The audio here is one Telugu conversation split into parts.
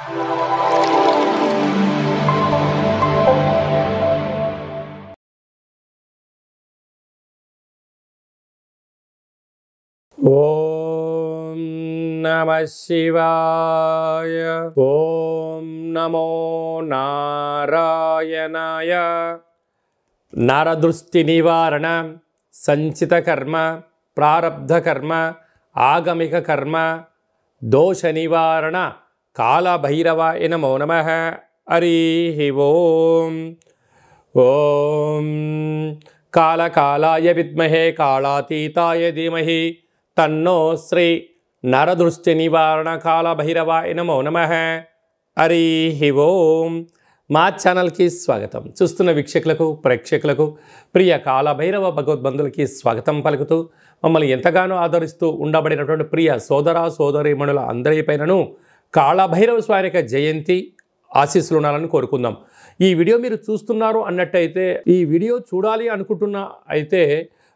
ఓం నమః శివాయ. ఓం నమో నారాయణాయ. నరదృష్టి నివారణ, సంచిత కర్మ, ప్రారబ్ధ కర్మ, ఆగమిక కర్మ, దోష నివారణ కాళభైరవాయ నమో నమః. హరి ఓం. ఓం కాళకాళాయ విద్మహే కాళాతీతాయ ధీమహి తన్నో శ్రీ నరదృష్టి నివారణ కాళభైరవాయ నమో నమః. హరి ఓం. మా ఛానల్కి స్వాగతం. చూస్తున్న వీక్షకులకు, ప్రేక్షకులకు, ప్రియ కాళభైరవ భగవద్బంధులకి స్వాగతం పలుకుతూ మమ్మల్ని ఎంతగానో ఆదరిస్తూ ఉండబడినటువంటి ప్రియ సోదర సోదరీమణుల అందరిపైనను కాళభైరవ స్వామి యొక్క జయంతి ఆశీస్సులు ఉండాలని కోరుకుందాం. ఈ వీడియో మీరు చూస్తున్నారు అన్నట్టయితే, ఈ వీడియో చూడాలి అనుకుంటున్నా అయితే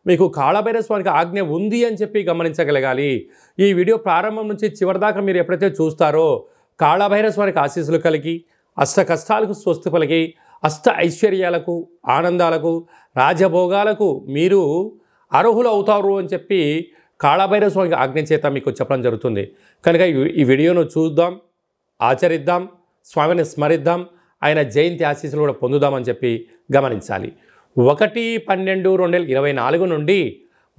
మీకు కాళభైరవ స్వామికి ఆజ్ఞ ఉంది అని చెప్పి గమనించగలగాలి. ఈ వీడియో ప్రారంభం నుంచి చివరి దాకా మీరు ఎప్పుడైతే చూస్తారో కాళభైరవ స్వామికి ఆశీస్సులు కలిగి అష్ట కష్టాలకు స్వస్తి పలికి అష్ట ఐశ్వర్యాలకు, ఆనందాలకు, రాజభోగాలకు మీరు అర్హులు అవుతారు అని చెప్పి కాళభైరవ స్వామికి ఆజ్ఞ చేత మీకు చెప్పడం జరుగుతుంది. కనుక ఈ వీడియోను చూద్దాం, ఆచరిద్దాం, స్వామిని స్మరిద్దాం, ఆయన జయంతి ఆశీస్సులు కూడా పొందుదామని చెప్పి గమనించాలి. 1/12/2024 నుండి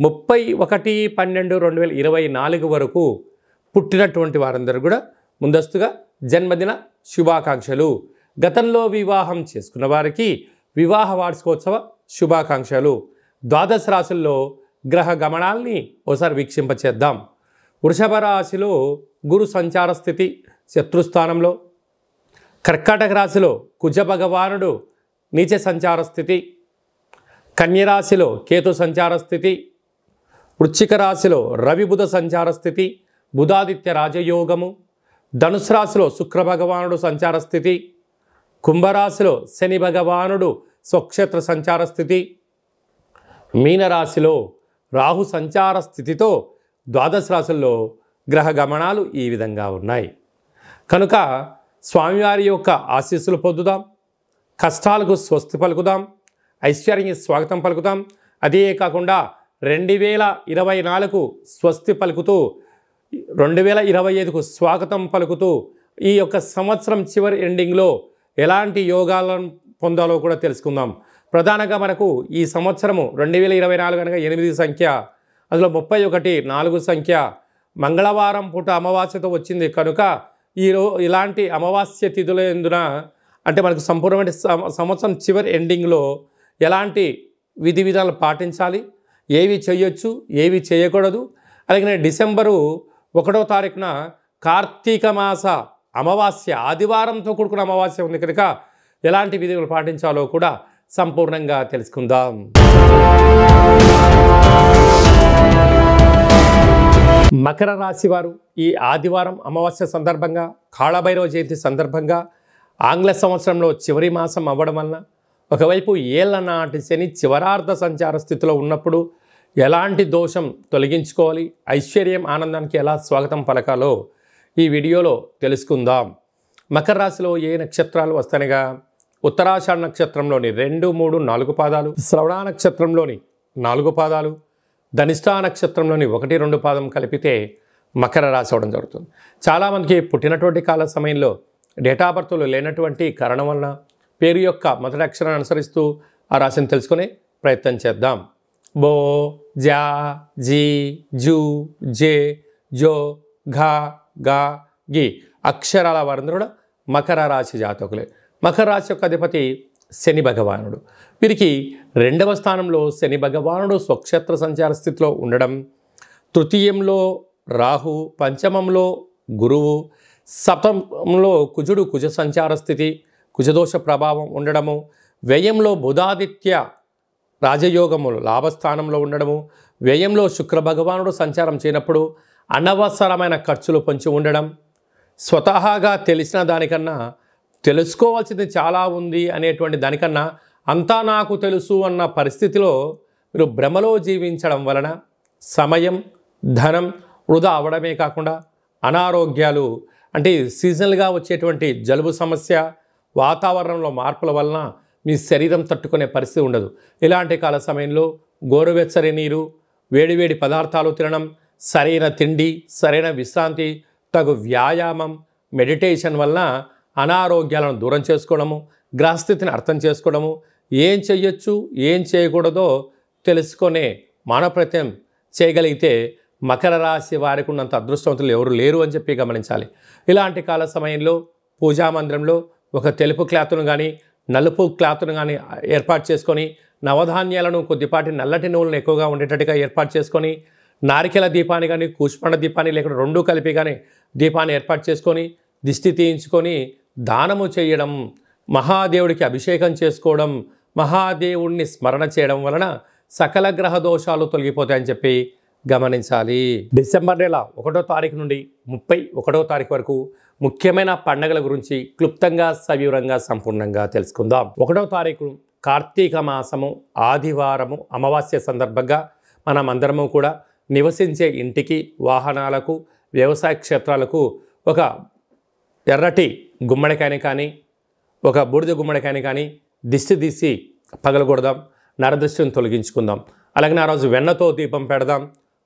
31/12/2024 వరకు పుట్టినటువంటి వారందరూ కూడా ముందస్తుగా జన్మదిన శుభాకాంక్షలు. గతంలో వివాహం చేసుకున్న వారికి వివాహ వార్షికోత్సవ శుభాకాంక్షలు. ద్వాదశ రాశుల్లో గ్రహ గమనాల్ని ఒకసారి వీక్షింపచేద్దాం. వృషభ రాశిలో గురు సంచార స్థితి శత్రుస్థానంలో, కర్కాటక రాశిలో కుజ భగవానుడు నీచ సంచార స్థితి, కన్యరాశిలో కేతు సంచార స్థితి, వృశ్చిక రాశిలో రవి బుధ సంచార స్థితి, బుధాదిత్య రాజయోగము, ధనుసు రాశిలో శుక్ర భగవానుడు సంచార స్థితి, కుంభరాశిలో శని భగవానుడు స్వక్షేత్ర సంచార స్థితి, మీనరాశిలో రాహు సంచార స్థితితో ద్వాదశ రాశుల్లో గ్రహ గమనాలు ఈ విధంగా ఉన్నాయి. కనుక స్వామివారి యొక్క ఆశీస్సులు పొందుదాం, కష్టాలకు స్వస్తి పలుకుదాం, ఐశ్వర్యానికి స్వాగతం పలుకుదాం. అదే కాకుండా 2024 స్వస్తి పలుకుతూ 2025కు స్వాగతం పలుకుతూ ఈ యొక్క సంవత్సరం చివరి ఎండింగ్లో ఎలాంటి యోగాలను పొందాలో కూడా తెలుసుకుందాం. ప్రధానంగా మనకు ఈ సంవత్సరము 2024 కనుక 8 సంఖ్య, అందులో 31 4 సంఖ్య, మంగళవారం పూట అమావాస్యతో వచ్చింది. కనుక ఇలాంటి అమావాస్య తిథుల ఎందున అంటే మనకు సంపూర్ణమైన సంవత్సరం చివరి ఎండింగ్లో ఎలాంటి విధి విధానాలు పాటించాలి, ఏవి చేయొచ్చు, ఏవి చేయకూడదు. అలాగే డిసెంబరు 1వ తారీఖున కార్తీక మాస అమావాస్య, ఆదివారంతో కూడుకున్న అమావాస్య ఉంది కనుక ఎలాంటి విధులు పాటించాలో కూడా సంపూర్ణంగా తెలుసుకుందాం. మకర రాశి వారు ఈ ఆదివారం అమావాస్య సందర్భంగా, కాళభైరవ జయంతి సందర్భంగా ఆంగ్ల సంవత్సరంలో చివరి మాసం అవ్వడం వలన ఒకవైపు ఏళ్ల నాటి శని చివరార్ధ సంచార స్థితిలో ఉన్నప్పుడు ఎలాంటి దోషం తొలగించుకోవాలి, ఐశ్వర్యం ఆనందానికి ఎలా స్వాగతం పలకాలో ఈ వీడియోలో తెలుసుకుందాం. మకర రాశిలో ఏ నక్షత్రాలు వస్తాయిగా, ఉత్తరాషాఢ నక్షత్రంలోని 2, 3, 4 పాదాలు, శ్రవణ నక్షత్రంలోని 4 పాదాలు, ధనిష్ఠా నక్షత్రంలోని 1, 2 పాదం కలిపితే మకర రాశి అవడం జరుగుతుంది. చాలామందికి పుట్టినటువంటి కాల సమయంలో డేటా బర్త్లు లేనటువంటి కారణం వలన పేరు యొక్క మొదటి అక్షరాన్ని అనుసరిస్తూ ఆ రాశిని తెలుసుకునే ప్రయత్నం చేద్దాం. బో, జా, జీ, జూ, జే, జో, ఘా, గా, గి అక్షరాల వారందరూ కూడా మకర రాశి జాతకులే. మకర రాశి యొక్క అధిపతి శని భగవానుడు. వీరికి 2వ స్థానంలో శని భగవానుడు స్వక్షేత్ర సంచార స్థితిలో ఉండడం, తృతీయంలో రాహు, పంచమంలో గురువు, సప్తమంలో కుజుడు కుజ సంచార స్థితి, కుజదోష ప్రభావం ఉండడము, వ్యయంలో బుధాదిత్య రాజయోగములు లాభస్థానంలో ఉండడము, వ్యయంలో శుక్ర భగవానుడు సంచారం చేయనప్పుడు అనవసరమైన ఖర్చులు పొంచి ఉండడం, స్వతహాగా తెలిసిన దానికన్నా తెలుసుకోవాల్సింది చాలా ఉంది అనేటువంటి దానికన్నా అంతా నాకు తెలుసు అన్న పరిస్థితిలో మీరు భ్రమలో జీవించడం వలన సమయం, ధనం వృధా అవడమే కాకుండా అనారోగ్యాలు అంటే సీజనల్గా వచ్చేటువంటి జలుబు సమస్య, వాతావరణంలో మార్పుల వలన మీ శరీరం తట్టుకునే పరిస్థితి ఉండదు. ఇలాంటి కాల సమయంలో గోరువెచ్చని నీరు, వేడివేడి పదార్థాలు తినడం, సరైన తిండి, సరైన విశ్రాంతి, తగు వ్యాయామం, మెడిటేషన్ వలన అనారోగ్యాలను దూరం చేసుకోవడము, గ్రహస్థితిని అర్థం చేసుకోవడము, ఏం చెయ్యొచ్చు ఏం చేయకూడదో తెలుసుకునే మానవప్రయత్నం చేయగలిగితే మకర రాశి వారికి ఉన్నంత అదృష్టవంతులు ఎవరు లేరు అని చెప్పి గమనించాలి. ఇలాంటి కాల సమయంలో పూజా మందిరంలో ఒక తెలుపు క్లాత్ను కానీ నలుపు క్లాత్ను కానీ ఏర్పాటు చేసుకొని, నవధాన్యాలను కొద్దిపాటి నల్లటి నువ్వులను ఎక్కువగా ఉండేటట్టుగా ఏర్పాటు చేసుకొని, నారికెల దీపాన్ని కానీ కూష్మండ దీపాన్ని లేకుండా రెండూ కలిపి కానీ దీపాన్ని ఏర్పాటు చేసుకొని దిష్టి తీయించుకొని దానము చేయడం, మహాదేవుడికి అభిషేకం చేసుకోవడం, మహాదేవుణ్ణి స్మరణ చేయడం వలన సకల గ్రహ దోషాలు తొలగిపోతాయని చెప్పి గమనించాలి. డిసెంబర్ నెల 1వ తారీఖు నుండి 31వ తారీఖు వరకు ముఖ్యమైన పండుగల గురించి క్లుప్తంగా సవివరంగా సంపూర్ణంగా తెలుసుకుందాం. 1వ తారీఖు కార్తీక మాసము ఆదివారము అమావాస్య సందర్భంగా మనం అందరము కూడా నివసించే ఇంటికి, వాహనాలకు, వ్యవసాయ క్షేత్రాలకు ఒక ఎర్రటి గుమ్మడికాయని కానీ ఒక బూడిద గుమ్మడికాయని కానీ దిష్టి తీసి పగలగొడదాం, నరదృష్టిని తొలగించుకుందాం. అలాగే ఆ రోజు వెన్నతో దీపం పెడదాం,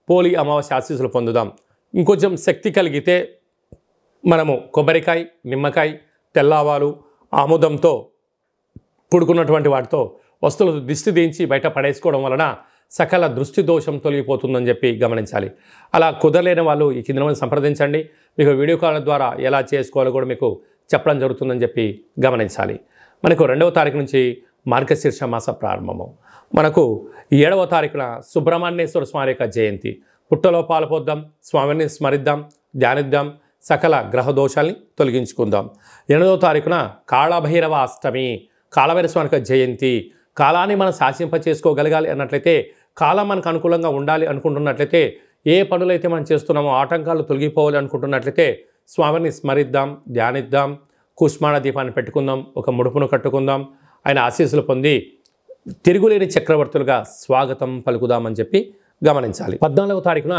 పోలి అమావాస్య ఆశీస్సులు పొందుదాం. ఇంకొంచెం శక్తి కలిగితే మనము కొబ్బరికాయ, నిమ్మకాయ, తెల్లవాలు, ఆముదంతో పుడుకున్నటువంటి వాటితో వస్తువులు దిష్టి దించి బయట పడేసుకోవడం వలన సకల దృష్టి దోషం తొలగిపోతుందని చెప్పి గమనించాలి. అలా కుదరలేని వాళ్ళు ఈ కింద మంది సంప్రదించండి. మీకు వీడియో కాల్ ద్వారా ఎలా చేసుకోవాలో కూడా మీకు చెప్పడం జరుగుతుందని చెప్పి గమనించాలి. మనకు 2వ తారీఖు నుంచి మార్గశీర్ష మాస ప్రారంభము. మనకు 7వ తారీఖున సుబ్రహ్మణ్యేశ్వర స్వామి యొక్క జయంతి. పుట్టలో పాల్పొద్దాం, స్వామిని స్మరిద్దాం, ధ్యానిద్దాం, సకల గ్రహ దోషాల్ని తొలగించుకుందాం. 8వ తారీఖున కాళభైరవ అష్టమి, కాళభైరవ స్వామి యొక్క జయంతి. కాలాన్ని మనం శాసింప చేసుకోగలగాలి అన్నట్లయితే, కాలం మనకు అనుకూలంగా ఉండాలి అనుకుంటున్నట్లయితే, ఏ పనులైతే మనం చేస్తున్నామో ఆటంకాలు తొలగిపోవాలి అనుకుంటున్నట్లయితే స్వామిని స్మరిద్దాం, ధ్యానిద్దాం, కూష్మాణ దీపాన్ని పెట్టుకుందాం, ఒక ముడుపును కట్టుకుందాం, ఆయన ఆశీస్సులు పొంది తిరుగులేని చక్రవర్తులుగా స్వాగతం పలుకుదామని చెప్పి గమనించాలి. 14వ తారీఖున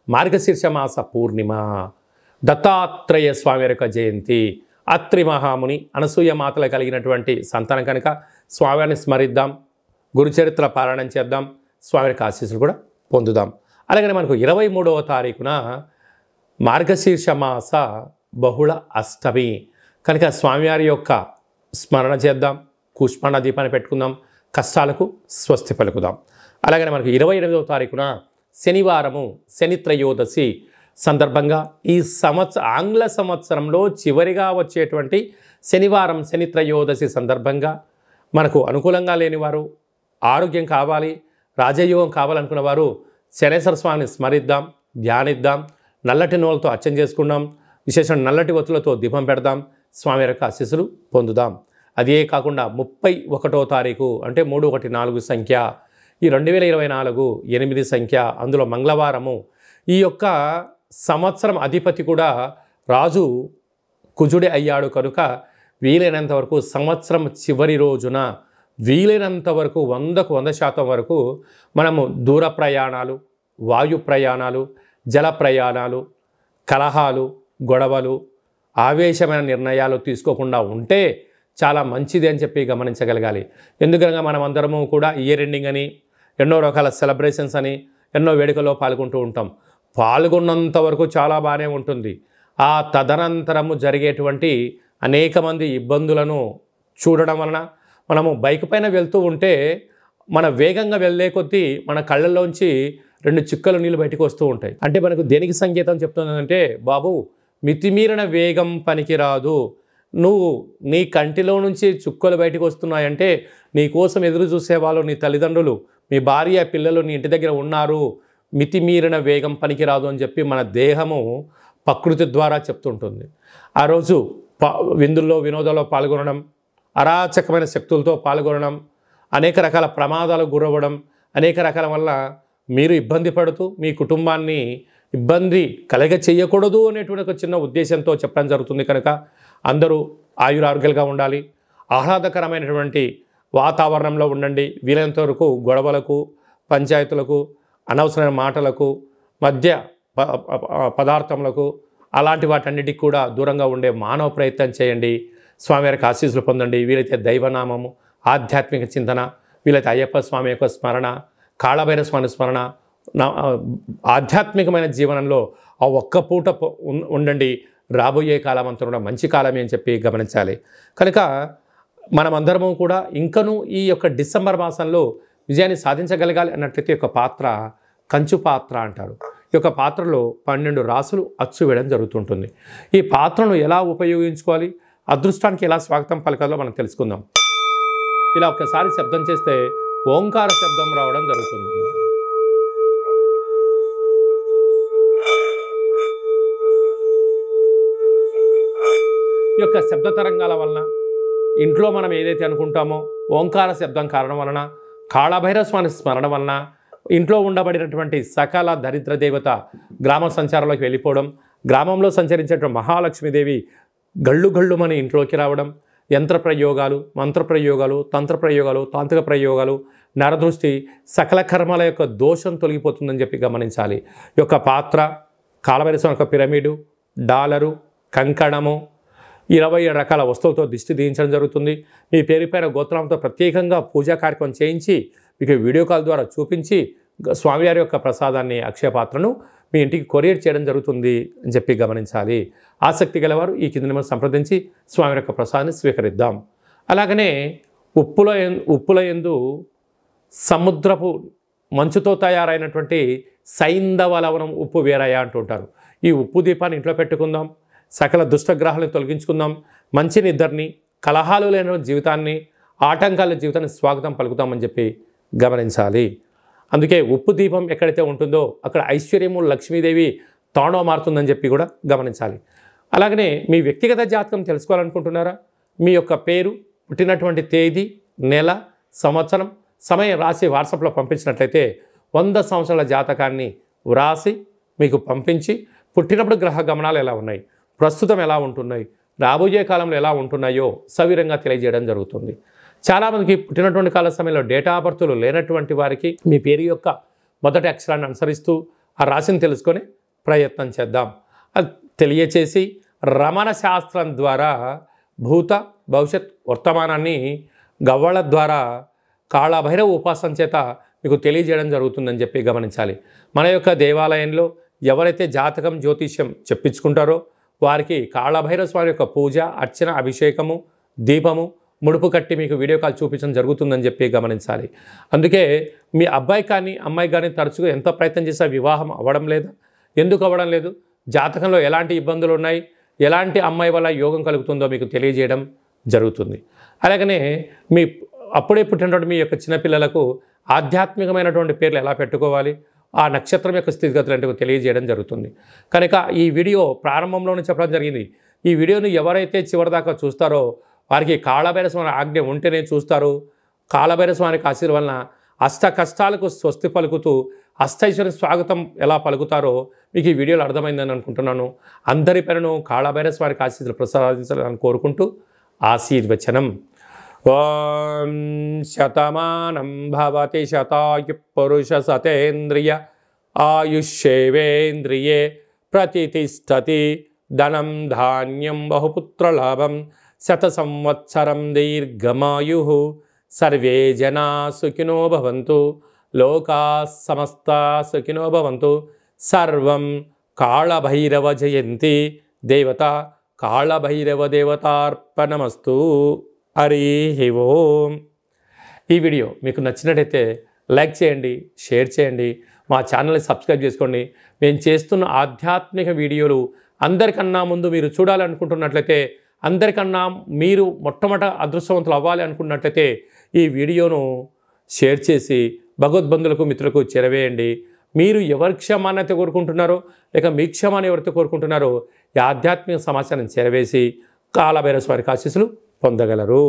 మార్గశీర్ష మాస పూర్ణిమ, దత్తాత్రేయ స్వామి యొక్క జయంతి. అత్రి మహాముని అనసూయ మాతలు కలిగినటువంటి సంతానం కనుక స్వామిని స్మరిద్దాం, గురుచరిత్ర పారాయణం చేద్దాం, స్వామి యొక్క ఆశీస్సులు కూడా పొందుదాం. అలాగే మనకు 23వ తారీఖున మార్గశీర్ష మాస బహుళ అష్టమి కనుక స్వామివారి యొక్క స్మరణ చేద్దాం, కూష్మాండ దీపాన్ని పెట్టుకుందాం, కష్టాలకు స్వస్తి పలుకుదాం. అలాగే మనకు 28వ తారీఖున శనివారము, శని త్రయోదశి సందర్భంగా ఈ ఆంగ్ల సంవత్సరంలో చివరిగా వచ్చేటువంటి శనివారం, శని త్రయోదశి సందర్భంగా మనకు అనుకూలంగా లేనివారు, ఆరోగ్యం కావాలి, రాజయోగం కావాలనుకున్న వారు శనేశ్వర స్వామిని స్మరిద్దాం, ధ్యానిద్దాం, నల్లటి నూనెలతో అర్చన చేసుకుందాం, విశేషం నల్లటి ఒత్తులతో దీపం పెడదాం, స్వామి యొక్క ఆశీస్సులు పొందుదాం. అదే కాకుండా 31వ తారీఖు అంటే 314 సంఖ్య, ఈ 2024 8 సంఖ్య, అందులో మంగళవారము. ఈ యొక్క సంవత్సరం అధిపతి కూడా రాజు కుజుడే అయ్యాడు కనుక వీలైనంత వరకు సంవత్సరం చివరి రోజున వీలైనంత వరకు 100కు 100% వరకు మనము దూర ప్రయాణాలు, వాయు ప్రయాణాలు, జల ప్రయాణాలు, కలహాలు, గొడవలు, ఆవేశమైన నిర్ణయాలు తీసుకోకుండా ఉంటే చాలా మంచిది అని చెప్పి గమనించగలగాలి. ఎందుకనగా మనం అందరము కూడా ఇయర్ ఎండింగ్ అని, ఎన్నో రకాల సెలబ్రేషన్స్ అని, ఎన్నో వేడుకల్లో పాల్గొంటూ ఉంటాం. పాల్గొన్నంత వరకు చాలా బాగానే ఉంటుంది. ఆ తదనంతరము జరిగేటువంటి అనేక మంది ఇబ్బందులను చూడడం వలన మనము బైక్ పైన వెళ్తూ ఉంటే మన వేగంగా వెళ్ళే కొద్దీ మన కళ్ళల్లోంచి 2 చుక్కలు నీళ్ళు బయటకు వస్తూ ఉంటాయి. అంటే మనకు దేనికి సంకేతం చెప్తుందంటే, బాబు మితిమీరిన వేగం పనికిరాదు, నువ్వు నీ కంటిలో నుంచి చుక్కలు బయటకు వస్తున్నాయంటే నీ కోసం ఎదురు చూసేవాళ్ళు నీ తల్లిదండ్రులు, మీ భార్య, పిల్లలు నీ ఇంటి దగ్గర ఉన్నారు, మితిమీరిన వేగం పనికిరాదు అని చెప్పి మన దేహము ప్రకృతి ద్వారా చెప్తుంటుంది. ఆ రోజు విందుల్లో, వినోదాల్లో పాల్గొనడం, అరాచకమైన శక్తులతో పాల్గొనడం, అనేక రకాల ప్రమాదాలకు గురవ్వడం, అనేక రకాల వల్ల మీరు ఇబ్బంది పడుతూ మీ కుటుంబాన్ని ఇబ్బంది కలగ చేయకూడదు అనేటువంటి ఒక చిన్న ఉద్దేశంతో చెప్పడం జరుగుతుంది. కనుక అందరూ ఆయురారోగ్యాలుగా ఉండాలి, ఆహ్లాదకరమైనటువంటి వాతావరణంలో ఉండండి. వీలైనంత వరకు గొడవలకు, పంచాయతీలకు, అనవసరమైన మాటలకు, మధ్య పదార్థములకు, అలాంటి వాటన్నిటికి కూడా దూరంగా ఉండే మానవ ప్రయత్నం చేయండి. స్వామివారికి ఆశీస్సులు పొందండి. వీలైతే దైవనామము, ఆధ్యాత్మిక చింతన, వీలైతే అయ్యప్ప స్వామి యొక్క స్మరణ, కాళభైరవ స్వామి స్మరణ, ఆధ్యాత్మికమైన జీవనంలో ఆ ఒక్క పూట ఉండండి. రాబోయే కాలం అంతా కూడా మంచి కాలమే అని చెప్పి గమనించాలి. కనుక మనమందరము కూడా ఇంకనూ ఈ యొక్క డిసెంబర్ మాసంలో విజయాన్ని సాధించగలగాలి అన్నట్లయితే ఒక పాత్ర కంచు పాత్ర అంటారు. ఈ యొక్క పాత్రలో 12 రాసులు అచ్చు వేయడం జరుగుతుంటుంది. ఈ పాత్రను ఎలా ఉపయోగించుకోవాలి, అదృష్టానికి ఎలా స్వాగతం పలకాలో మనం తెలుసుకుందాం. ఇలా ఒక్కసారి శబ్దం చేస్తే ఓంకార శబ్దం రావడం జరుగుతుంది. ఈ యొక్క శబ్ద తరంగాల వలన ఇంట్లో మనం ఏదైతే అనుకుంటామో ఓంకార శబ్దం కారణం వలన, కాళభైరవ స్వామి స్మరణ వలన ఇంట్లో ఉండబడినటువంటి సకల దరిద్ర దేవత గ్రామ సంచారంలోకి వెళ్ళిపోవడం, గ్రామంలో సంచరించేటువంటి మహాలక్ష్మీదేవి గళ్ళు గళ్ళుమని ఇంట్లోకి రావడం, యంత్ర ప్రయోగాలు, మంత్ర ప్రయోగాలు, తంత్ర ప్రయోగాలు, తాంత్రిక ప్రయోగాలు, నరదృష్టి, సకల కర్మల యొక్క దోషం తొలగిపోతుందని చెప్పి గమనించాలి. ఈ యొక్క పాత్ర కాళభైరవ స్వామి యొక్క పిరమిడు, డాలరు, కంకణము, 27 రకాల వస్తువులతో దిష్టి తీయించడం జరుగుతుంది. మీ పేరుపైన గోత్రంతో ప్రత్యేకంగా పూజా కార్యక్రమం చేయించి మీకు వీడియో కాల్ ద్వారా చూపించి స్వామివారి యొక్క ప్రసాదాన్ని, అక్షయ పాత్రను మీ ఇంటికి కొరియర్ చేయడం జరుగుతుంది అని చెప్పి గమనించాలి. ఆసక్తి గలవారు ఈ కింద నెంబర్ సంప్రదించి స్వామి యొక్క ప్రసాదాన్ని స్వీకరిద్దాం. అలాగనే ఉప్పుల యందు సముద్రపు మంచుతో తయారైనటువంటి సైంధవ లవణం ఉప్పు వేరయ్య అంటుంటారు. ఈ ఉప్పు దీపాన్ని ఇంట్లో పెట్టుకుందాం. సకల దుష్టగ్రహాలను తొలగించుకుందాం. మంచి నిద్రని, కలహాలు లేని జీవితాన్ని, ఆటంకాల జీవితాన్ని స్వాగతం పలుకుతామని చెప్పి గమనించాలి. అందుకే ఉప్పు దీపం ఎక్కడైతే ఉంటుందో అక్కడ ఐశ్వర్యము, లక్ష్మీదేవి తాండవ మారుతుందని చెప్పి కూడా గమనించాలి. అలాగనే మీ వ్యక్తిగత జాతకం తెలుసుకోవాలనుకుంటున్నారా? మీ యొక్క పేరు, పుట్టినటువంటి తేదీ, నెల, సంవత్సరం, సమయం రాసి వాట్సాప్లో పంపించినట్లయితే 100 సంవత్సరాల జాతకాన్ని వ్రాసి మీకు పంపించి పుట్టినప్పుడు గ్రహ గమనాలు ఎలా ఉన్నాయి, ప్రస్తుతం ఎలా ఉంటున్నాయి, రాబోయే కాలంలో ఎలా ఉంటున్నాయో సవిరంగా తెలియజేయడం జరుగుతుంది. చాలామందికి పుట్టినటువంటి కాల సమయంలో డేటా ఆఫ్ బర్త్లు లేనటువంటి వారికి మీ పేరు యొక్క మొదటి అక్షరాన్ని అనుసరిస్తూ ఆ రాశిని తెలుసుకొని ప్రయత్నం చేద్దాం. అది తెలియచేసి రమణ శాస్త్రం ద్వారా భూత భవిష్యత్ వర్తమానాన్ని గవ్వళ ద్వారా కాళభైరవ ఉపాసన చేత మీకు తెలియజేయడం జరుగుతుందని చెప్పి గమనించాలి. మన యొక్క దేవాలయంలో ఎవరైతే జాతకం, జ్యోతిష్యం చెప్పించుకుంటారో వారికి కాళభైరవ స్వామి యొక్క పూజ, అర్చన, అభిషేకము, దీపము, ముడుపు కట్టి మీకు వీడియో కాల్ చూపించడం జరుగుతుందని చెప్పి గమనించాలి. అందుకే మీ అబ్బాయి కానీ అమ్మాయి కానీ తరచుగా ఎంత ప్రయత్నం చేసినా వివాహం అవ్వడం లేదు. ఎందుకు అవ్వడం లేదు? జాతకంలో ఎలాంటి ఇబ్బందులు ఉన్నాయి, ఎలాంటి అమ్మాయి వల్ల యోగం కలుగుతుందో మీకు తెలియజేయడం జరుగుతుంది. అలాగనే మీ అప్పుడే పుట్టినటువంటి మీ యొక్క చిన్నపిల్లలకు ఆధ్యాత్మికమైనటువంటి పేర్లు ఎలా పెట్టుకోవాలి, ఆ నక్షత్రం యొక్క స్థితిగతులు అంటే తెలియజేయడం జరుగుతుంది. కనుక ఈ వీడియో ప్రారంభంలోనే చెప్పడం జరిగింది. ఈ వీడియోను ఎవరైతే చివరిదాకా చూస్తారో వారికి కాళభైరవ స్వామి ఆజ్ఞ ఉంటేనే చూస్తారు. కాళభైరవ స్వామికి ఆశీర్వాదం వలన అష్ట కష్టాలకు స్వస్తి పలుకుతూ అష్టైశ్వర్య స్వాగతం ఎలా పలుకుతారో మీకు ఈ వీడియోలో అర్థమైందని అనుకుంటున్నాను. అందరి పేరును కాళభైరవ స్వామికి ఆశీస్సులు ప్రసాదించాలని కోరుకుంటూ ఆశీర్వచనం. ఓం శతమానం భవతి శతాయు పురుష సతేంద్రియ ఆయుష్యేవేంద్రియే ప్రతిష్టతి ధనం ధాన్యం బహుపుత్రలాభం శత సంవత్సరం దీర్ఘమాయు సర్వే జనా సుఖినో భవంతు లోకా సమస్తా సుఖినో భవంతు. సర్వం కాళభైరవ జయంతి దేవత కాళభైరవ దేవతార్పణమస్తు. హరి ఓం. ఈ వీడియో మీకు నచ్చినట్టయితే లైక్ చేయండి, షేర్ చేయండి, మా ఛానల్ని సబ్స్క్రైబ్ చేసుకోండి. మేము చేస్తున్న ఆధ్యాత్మిక వీడియోలు అందరికన్నా ముందు మీరు చూడాలనుకుంటున్నట్లయితే, అందరికన్నా మీరు మొట్టమొదట అదృష్టవంతులు అవ్వాలి అనుకున్నట్లయితే ఈ వీడియోను షేర్ చేసి భగవద్బంధులకు, మిత్రులకు చేరవేయండి. మీరు ఎవరి క్షమాన్ని అయితే కోరుకుంటున్నారో, లేక మీ క్షమాన్ని ఎవరైతే కోరుకుంటున్నారో ఈ ఆధ్యాత్మిక సమాచారాన్ని చేరవేసి కాళభైరవ స్వామి ఆశీస్సులు పొందగలరు.